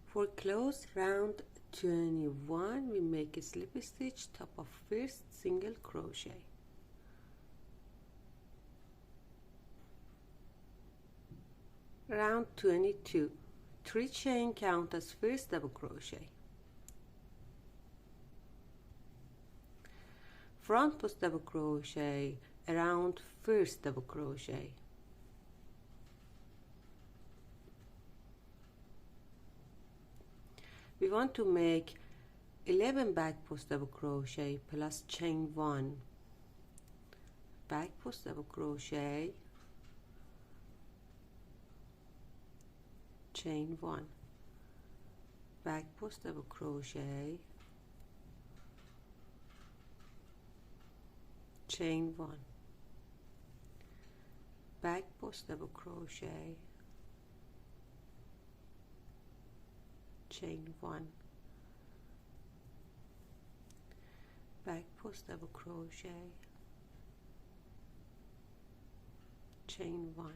For close round 21, we make a slip stitch top of first single crochet. Round 22, 3 chain count as first double crochet. Front post double crochet around first double crochet. We want to make 11 back post double crochet plus chain 1, back post double crochet, chain 1, back post double crochet, chain 1, back post double crochet, chain 1, back post double crochet, chain 1.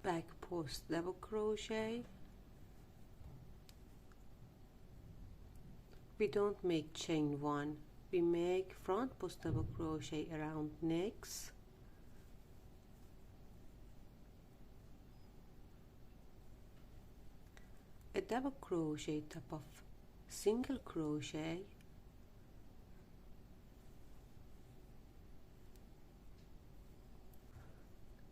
Back post double crochet. We don't make chain 1, we make front post double crochet around necks, a double crochet top of single crochet,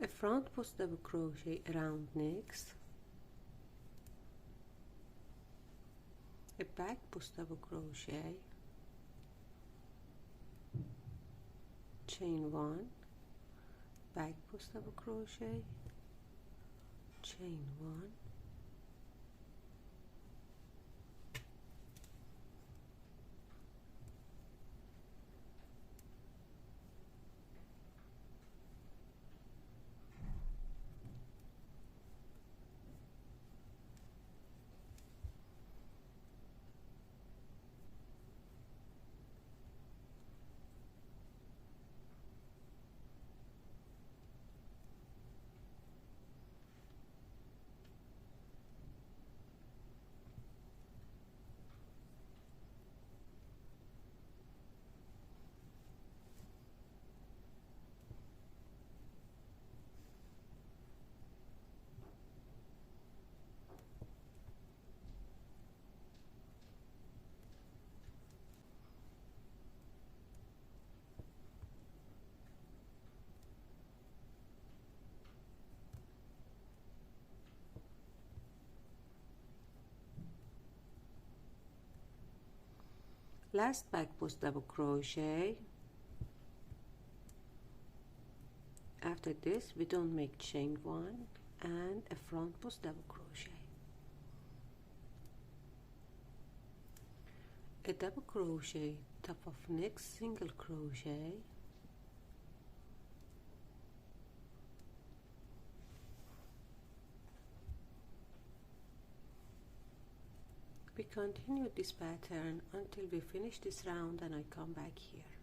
a front post double crochet around necks, a back post double crochet, chain 1, back post double crochet, chain 1, last back post double crochet. After this we don't make chain 1 and a front post double crochet, a double crochet top of next single crochet, we continue this pattern until we finish this round and I come back here.